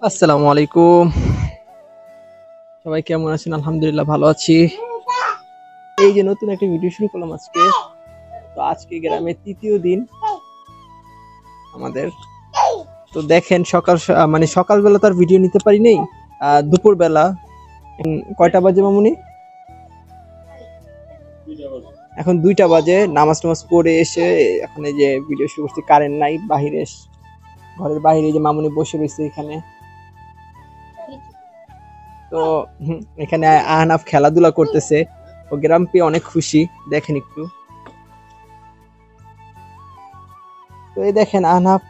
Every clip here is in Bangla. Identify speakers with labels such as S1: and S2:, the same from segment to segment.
S1: আসসালামু আলাইকুম। সবাই কেমন আছেন? আলহামদুলিল্লাহ ভালো আছি। এই যে নতুন একটা ভিডিও শুরু করলাম আজকে। তো আজকে গ্রামের তৃতীয় দিন আমাদের। তো দেখেন মানে সকালবেলা তো আর ভিডিও নিতে পারি নাই। দুপুর বেলা কয়টা বাজে মামুনি? এখন 2টা বাজে। নামাজ টামাজ পড়ে এসে এখন এই যে ভিডিও শুরু করছি। কারেন্ট নাই, ঘরের বাইরে যে মামুনি বসে রয়েছে এখানে। তো এখানে আহনাফ খেলাধুলা করতেছে। ও গ্রাম পেয়ে অনেক খুশি, দেখেন একটু। তো এই দেখেন আহনাফ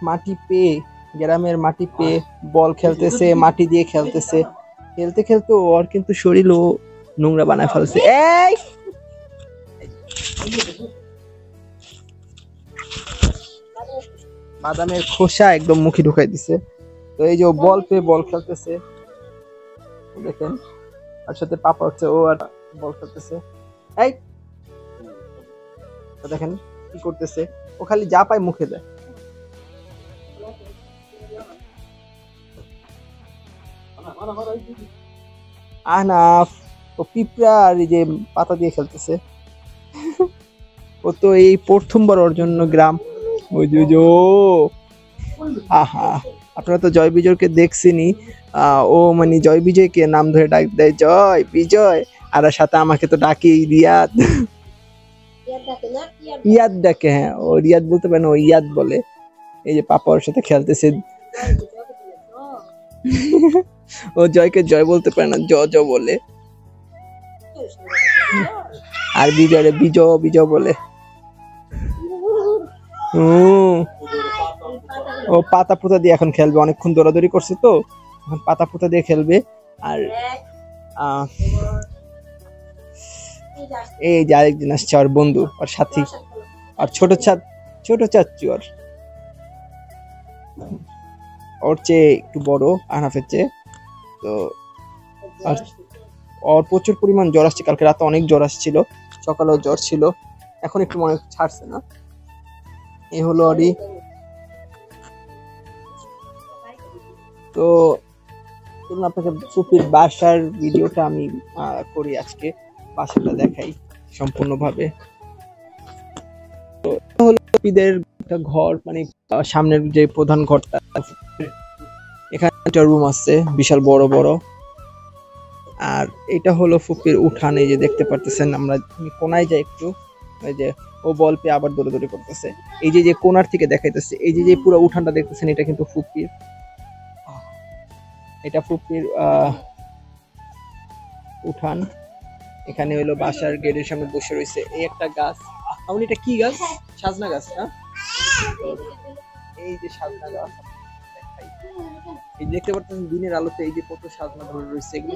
S1: গ্রামের মাটি পেয়ে বল খেলতেছে, মাটি দিয়ে খেলতেছে। খেলতে খেলতে ওর কিন্তু শরীরও নোংরা বানায় ফেলছে। এই বাদামের খোসা একদম মুখে ঢুকাই দিছে। তো এই যে ও বল পেয়ে বল খেলতেছে, দেখেন। আর সাথে পাপা হচ্ছে, ও আর বল খেলতেছে। এই তো দেখেন কি করতেছে, ও খালি যা পায় মুখে দেয়। আহনাফ ও পিঁপড়া আর এই যে পাতা দিয়ে খেলতেছে। ও তো এই প্রথমবার ওর জন্য গ্রাম। ওই যে আহা, আপনারা তো জয় বিজয়কে দেখছেনই। ও মানে জয় বিজয়কে নাম ধরে ডাক দেয়, জয় বিজয়। আর সাথে আমাকে তো ডাকে রিয়াদ। ইয়াদ ডাকে, হ্যাঁ ও রিয়াদ বলতে পারে না, ও ইয়াদ বলে। এই যে পাপা ওর সাথে খেলতেছে। ও জয়কে জয় বলতে পারে না, জ জ বলে। আর বিজয় বিজয় বলে। ও পাতা পুতা দিয়ে এখন খেলবে, অনেকক্ষণ দৌড়াদৌড়ি করছে তো এখন পাতা পুতা দিয়ে খেলবে। আর এই যে আরেকদিন আসছে ওর বন্ধু, ওর সাথী, আর ছোট চাচ্চু। ওর চেয়ে একটু বড়, আহনাফের চেয়ে। তো আর ওর প্রচুর পরিমাণ জ্বর আসছে, কালকে রাতে অনেক জ্বর আসছিল, সকালেও জ্বর ছিল, এখন একটু মনে ছাড়ছে না। এ হলো আরই। তো চলুন আপনাকে ফুপির বাসার ভিডিওটা আমি করি আজকে, বাসাটা দেখাই সম্পূর্ণভাবে। তো হলো ফুপিদের একটা ঘর, মানে সামনের যে প্রধান ঘরটা, এখানে একটা রুম আছে বিশাল বড় বড়। আর এটা হলো ফুপির উঠান, এই যে দেখতে পারতেছেন। আমরা কোনায় যাই একটু, এই যে ও বল পেয়ে আবার দৌড়াদৌড়ি করতেছে। এই যে কোনার থেকে দেখাইতেছে, এই যে পুরো উঠানটা দেখতেছেন, এটা কিন্তু ফুপির। এটা ফুপির উঠান। এখানে হলো বাসার গেটের সামনে বসে রয়েছে এই একটা গাছ। আমার এটা কি গাছ? সাজনা গাছ না? এই যে সাজনা গাছ এই দেখতে পাচ্ছেন, দিনের আলোতে এই যে কত সাজনা ধরে রয়েছে। এগুলো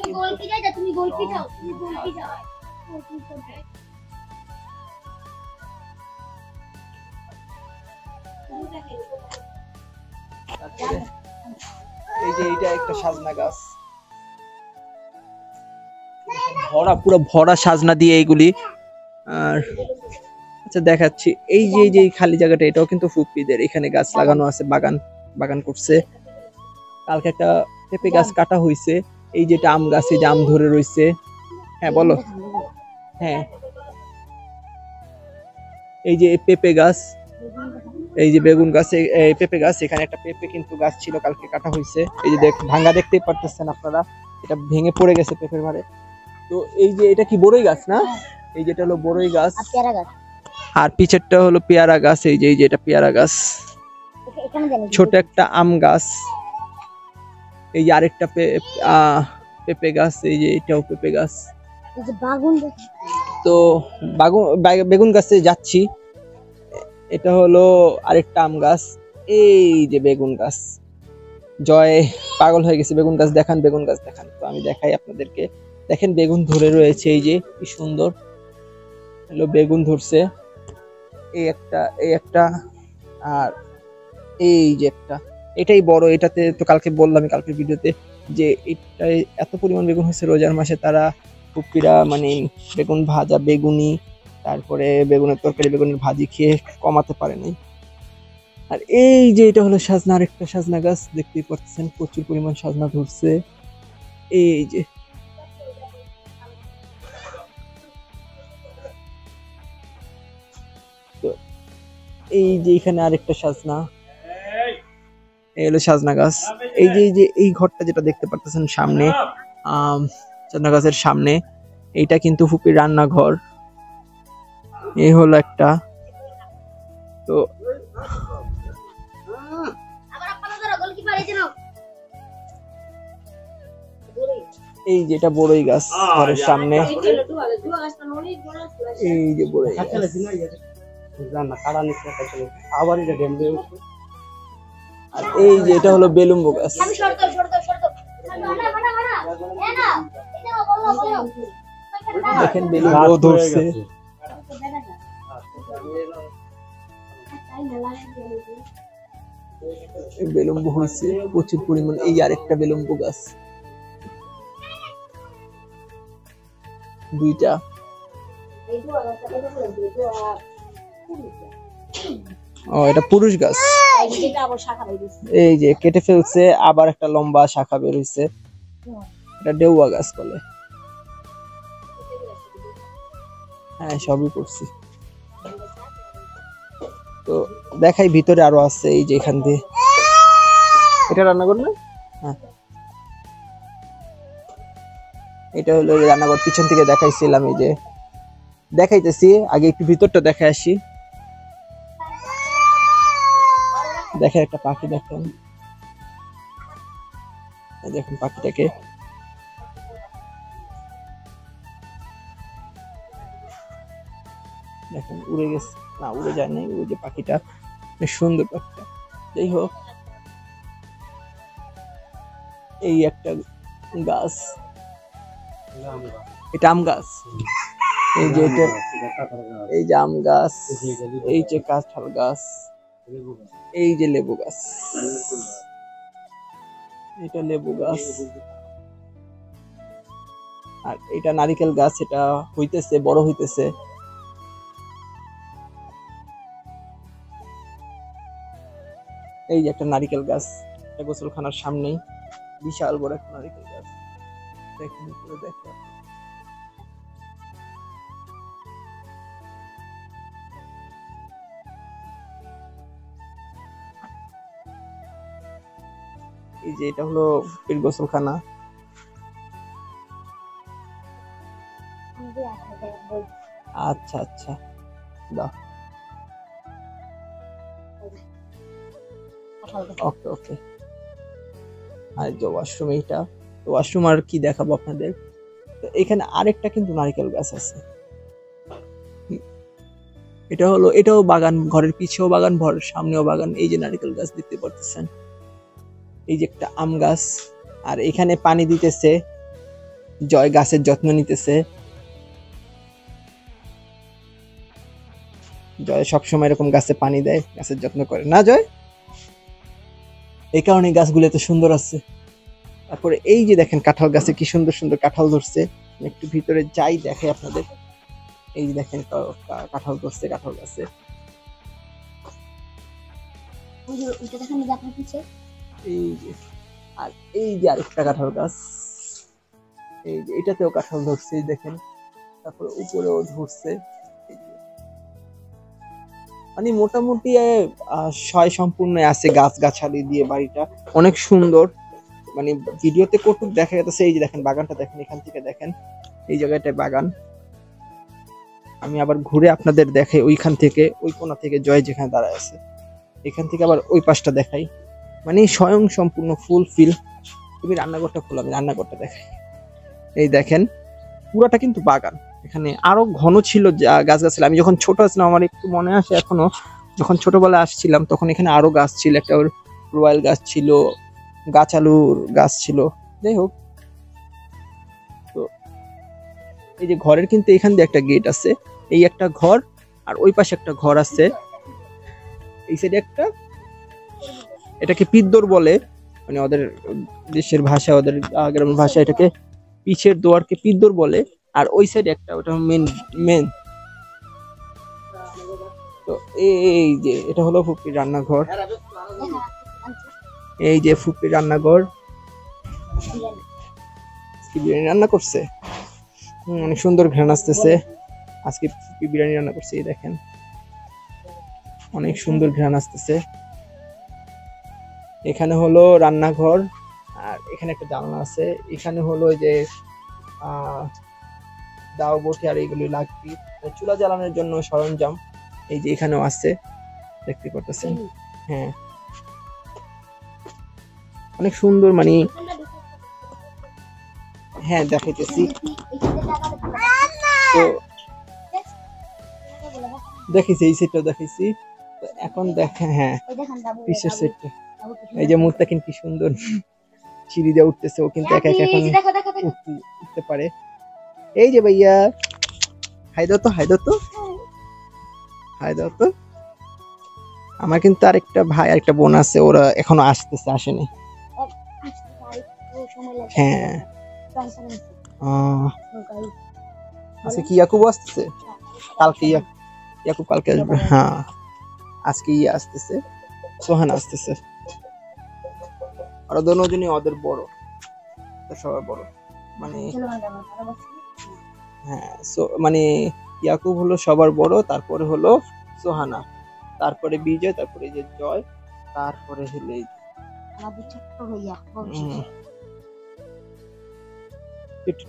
S1: এই যে এইটা একটা সাজনা গাছ, পুরো ভরা সাজনা দিয়ে এইগুলি। আর আচ্ছা দেখাচ্ছি, এই যে খালি জায়গাটা, এটাও কিন্তু ফুপিদের। এখানে গাছ লাগানো আছে, বাগান করছে। কালকে একটা পেঁপে গাছ কাটা হয়েছে। এই যেটা আম গাছে যে আম ধরে রয়েছে। হ্যাঁ বলো। হ্যাঁ এই যে পেঁপে গাছ, এই যে বেগুন গাছ, এই পেঁপে গাছ। এখানে একটা পেঁপে কিন্তু গাছ ছিল, কালকে কাটা হয়েছে। এই যে ভাঙ্গা দেখতেই পারতেছেন আপনারা, এটা ভেঙে পড়ে গেছে পেঁপের মারে। তো এই যে এটা কি বড়ই গাছ না? এই যেটা হলো বড়ই গাছ, আর পিছেরটা হলো পেয়ারা গাছ। এই যে এটা পেয়ারা গাছ। ছোট একটা আম গাছ। এই যে আরেকটা পেঁপে গাছ, এই যে এটাও পেঁপে গাছ। তো বেগুন গাছে যাচ্ছি। এটা হলো আরেকটা আম গাছ। এই যে বেগুন গাছ। জয় পাগল হয়ে গেছে, বেগুন গাছ দেখান, বেগুন গাছ দেখান। তো আমি দেখাই আপনাদেরকে। দেখেন বেগুন ধরে রয়েছে, এই যে কি সুন্দর হলো বেগুন ধরছে। এই একটা আর এই যে একটা, এটাই বড়। এটাতে তো কালকে বললাম, কালকের ভিডিওতে, যে এটাই এত পরিমাণ বেগুন হয়েছে রোজার মাসে। তারা ফুপিরা মানে বেগুন ভাজা, বেগুনি, তারপরে বেগুনের তরকারি, বেগুনের ভাজি খেয়ে কমাতে পারে নাই। আর এই যে এটা হলো সাজনা, আরেকটা সাজনা গাছ দেখতেই পাচ্ছেন, প্রচুর পরিমাণ সাজনা ধরছে। এই যে তো এই যে এখানে আরেকটা সাজনা, এই হলো সাজনা গাছ। এই যে এই ঘরটা যেটা দেখতে পাচ্ছেন সামনে, সাজনা গাছের সামনে, এইটা কিন্তু ফুপির রান্নাঘর। এই হলো একটা। তো এই যেটা বড়ই গাছ ঘরের সামনে, এই যে বড়ই গাছ। আর এই যে এটা হলো বেলুম্বু গাছ। দেখেন বেলুম্বু ধরছে। বেলুম্বু হয়েছে প্রচুর পরিমাণ। এই আরেকটা বেলুম্বু গাছ, দুইটা। ও এটা পুরুষ গাছ। এই যে কেটে ফেলছে, আবার একটা লম্বা শাখা বের হইছে। এটা ডেউয়া গাছ বলে। হ্যাঁ সবই করছি। তো দেখাই ভিতরে আরো আছে। এই যে এখান দিয়ে এটা রান্না করবে। হ্যাঁ এটা হলো রান্নাঘর, পিছন থেকে দেখাইছিলাম। এই যে দেখাইতেছি, আগে একটু ভিতরটা দেখে আসি। দেখেন একটা পাখি, দেখেন দেখুন পাখিটাকে। দেখেন উড়ে গেছে, না উড়ে যায় নাই, ওই যে পাখিটা, সুন্দর পাখিটা। যাই হোক, এই একটা গাছ, এটা আম গাছ। এই যে এটা, এই যে আম গাছ, এই যে কাঁঠাল গাছ, এই যে লেবু গাছ, এটা লেবু গাছ। আর এটা নারিকেল গাছ, এটা হইতেছে, বড় হইতেছে। এই যে একটা নারিকেল গাছ, এটা গোসলখানার সামনেই, বিশাল বড় একটা নারিকেল গাছ। দেখেন দেখেন, এই যে এটা হলো পীর গোসলখানা। আচ্ছা আচ্ছা দাও। ওকে ওকে। আর যে ওয়াশরুম, এইটা ওয়াশরুম আর কি দেখাবো আপনাদের। তো এখানে আরেকটা কিন্তু নারকেল গাছ আছে। এটা হলো, এটাও বাগান, ঘরের পিছেও বাগান, ঘরের সামনেও বাগান। এই যে নারকেল গাছ দেখতে পাচ্ছেন, এই যে একটা আম গাছ। আর এখানে পানি দিতেছে, জয় গাছের যত্ন নিতেছে। জয় সবসময় এরকম গাছে পানি দেয়, গাছের যত্ন করে না জয়, এই কারণে গাছগুলো এত সুন্দর আছে। তারপরে এই যে দেখেন কাঁঠাল গাছে কি সুন্দর সুন্দর কাঁঠাল ধরছে। একটু ভিতরে যাই দেখে আপনাদের। এই যে দেখেন কাঁঠাল ধরছে কাঁঠাল গাছে। এই যে, আর এই যে আরেকটা কাঁঠাল গাছ, এই যে এটাতেও কাঁঠাল ধরছে দেখেন। তারপরে উপরেও ধরছে। মানে মোটামুটি সয় সম্পূর্ণ আছে, গাছ গাছালি দিয়ে বাড়িটা অনেক সুন্দর। মানে ভিডিওতে কটুক দেখা যাচ্ছে। এই যে দেখেন বাগানটা দেখেন, এখান থেকে দেখেন এই জায়গাটায় বাগান। আমি আবার ঘুরে আপনাদের দেখাই, ওইখান থেকে, ওই কোণা থেকে জয় যেখানে দাঁড়ায় আছে, এখান থেকে আবার ওই পাশটা দেখাই। মানে স্বয়ং সম্পূর্ণ ফুল ফিল। তুমি রান্নাঘরটা খোলো, আমি রান্নাঘরটা দেখাই। এই দেখেন পুরাটা কিন্তু বাগান। এখানে আরো ঘন ছিল গাছ গাছ। আমি যখন ছোট ছিলাম, আমার একটু মনে আসে এখনো, যখন ছোটবেলায় আসছিলাম তখন এখানে আরো গাছ ছিল। একটা রয়্যাল গাছ ছিল, গাছ আলুর গাছ ছিল। যাই হোক, তো এই যে ঘরের কিন্তু এখান দিয়ে একটা গেট আছে। এই একটা ঘর, আর ওই পাশে একটা ঘর আছে। এই সাইডে একটা, এটাকে পিদ্দর বলে, মানে ওদের দেশের ভাষা, ওদের গ্রামের ভাষা এটাকে পিছের দোয়ারকে পিদ্দর বলে। আর ওই সাইডে একটা, ওটা মেন তো এই যে এটা হলো ফুপির রান্নাঘর, এই যে ফুপির রান্নাঘর। বিরিয়ানি রান্না করছে, অনেক সুন্দর ঘ্রাণ আসতেছে। আজকে ফুপি বিরিয়ানি রান্না করছে, এই দেখেন অনেক সুন্দর ঘ্রাণ আসতেছে। এখানে হলো রান্নাঘর, আর এখানে একটা জানলা আছে। এখানে হলো ওই যে দাও বটি আর এইগুলি লাগবে চুলা জ্বালানোর জন্য সরঞ্জাম, এই যে এখানেও আছে, দেখতে পাচ্ছেন। হ্যাঁ, অনেক সুন্দর, মানে হ্যাঁ দেখাইতেছি। তো দেখিছি, এই সেটটা দেখাইছি। তো এখন দেখেন, হ্যাঁ পিসের সেটটা, এই যে মুত্তাকিন কি সুন্দর সিঁড়ি দিয়ে উঠতেছে, ও কিন্তু একা একা এখন উঠতে পারে। এই যে ভাইয়া, হাই দাও তো, হাই দাও তো, হাই দাও তো। আমার কিন্তু আরেকটা ভাই আরেকটা বোন আছে, ওরা এখনো আসতেছে, আসেনি। হ্যাঁ আজকে কি ইয়াকুব আসতেছে? কালকে ইয়াকুব কালকে আসবে। হ্যাঁ আজকে আসতেছে, সোহান আসতেছে। আর দুজনই ওদের বড়, সবার বড়, মানে হ্যাঁ মানে ইয়াকুব হলো সবার বড়, তারপরে হলো সোহানা, তারপরে বিজয়, তারপরে যে জয়, তারপরে হলো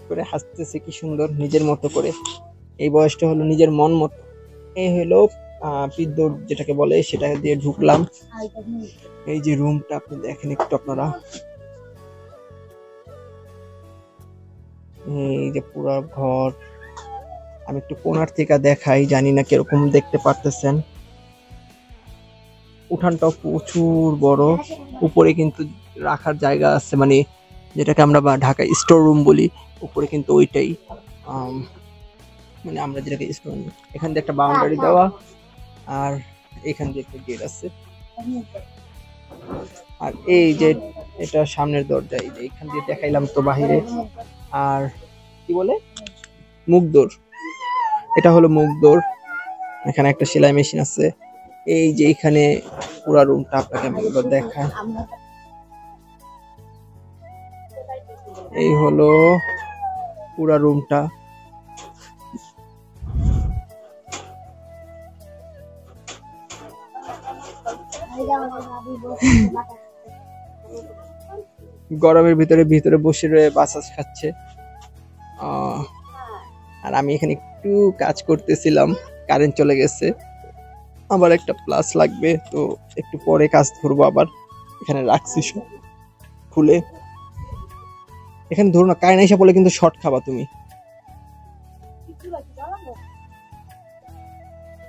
S1: করে হাসতেছে কি সুন্দর নিজের মতো করে। এই বয়সটা হলো নিজের মন মতো। এই হলো পিদ্দর যেটাকে বলে, সেটা দিয়ে ঢুকলাম। এই যে রুমটা আপনি দেখেন একটু আপনারা, এই যে পুরো ঘর। আমি একটু কোণার থেকে দেখাই, জানি না কিরকম দেখতে পারতেছেন। উঠানটাও প্রচুর বড়, উপরে কিন্তু রাখার জায়গা আছে, মানে যেটাকে আমরা ঢাকায় স্টোর রুম বলি, উপরে কিন্তু ওইটাই, মানে আমরা যেটাকে স্টোর রুম। এখান দিয়ে একটা বাউন্ডারি দেওয়া, আর এখান দিয়ে একটা গেট আছে। আর এই যে এটা সামনের দরজা, এই যে এখান দিয়ে দেখাইলাম তো বাহিরে। আর কি বলে মুখদোর, এটা হলো মুখদোর। এখানে একটা সেলাই মেশিন আছে। এই যে এখানে পুরো রুমটা আপনাকে আমি দেখাই। এই হলো পুরো রুমটা। গরমের ভিতরে বসে রয়ে বাতাস খাচ্ছে। আর আমি এখানে একটু কাজ করতেছিলাম, কারেন্ট চলে গেছে, আবার একটা প্লাস লাগবে, তো একটু পরে কাজ ধরবো আবার। এখানে রাখছি সব খুলে। এখানে ধরো না, কারেন্ট এসে পড়লে কিন্তু শর্ট খাবা তুমি।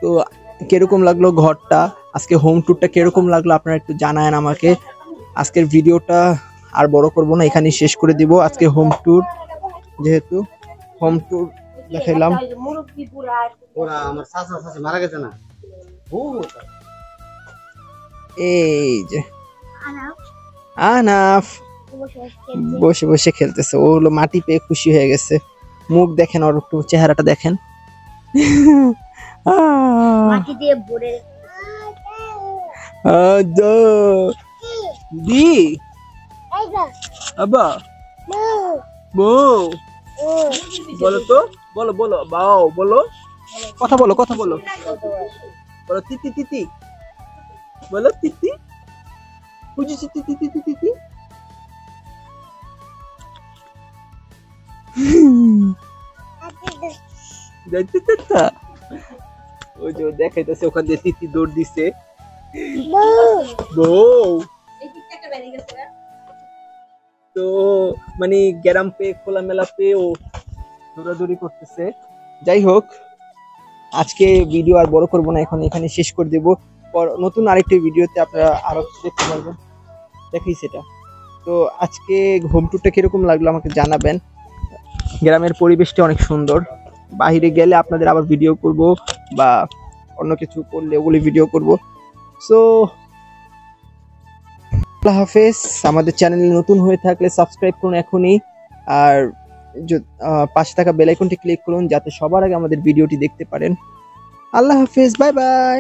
S1: তো কিরকম লাগলো ঘরটা, আজকে হোম ট্যুরটা কিরকম লাগলো আপনারা একটু জানায়েন আমাকে। আজকের ভিডিওটা আর বড় করব না, এখানেই শেষ করে দিব। আজকে হোম ট্যুর, যেহেতু হোম ট্যুর দেখাইলাম।
S2: ওরা আমার চাচা চাচি মারা গেছে না,
S1: এই যে আনাফ বসে বসে খেলতেছে, ও হলো মাটি পেয়ে খুশি হয়ে গেছে। মুখ দেখেন ওর, একটু চেহারাটা দেখেন।
S3: মাটি দিয়ে ভরে
S1: দি আবা বউ বলো তো, বলো বলো বাও, বলো কথা বলো, কথা বলো, বলো তিতি তিতি, বলো তিতি, বুঝেছি তিতি তিতি তিতি। ওই যে দেখাইতেছে ওখান দিয়ে তিতি দৌড় দিছে। বউ তো মানে গ্রাম পেয়ে খোলামেলা পেয়ে ও দৌড়াদৌড়ি করতেছে। যাই হোক, আজকে ভিডিও আর বড় করবো না, এখন এখানে শেষ করে দেবো। নতুন আরেকটি ভিডিওতে আপনারা আরো দেখতে পারবেন, দেখি সেটা। তো আজকে হোম ট্যুরটা কিরকম লাগলো আমাকে জানাবেন। গ্রামের পরিবেশটা অনেক সুন্দর, বাইরে গেলে আপনাদের আবার ভিডিও করব, বা অন্য কিছু করলে ওগুলি ভিডিও করব। সো আল্লাহ হাফেজ। আমাদের চ্যানেলে নতুন হয়ে থাকলে সাবস্ক্রাইব করুন এখনই, আর পাশে থাকা বেল আইকনটি ক্লিক করুন যাতে সবার আগে আমাদের ভিডিওটি দেখতে পারেন। আল্লাহ হাফেজ, বাই বাই।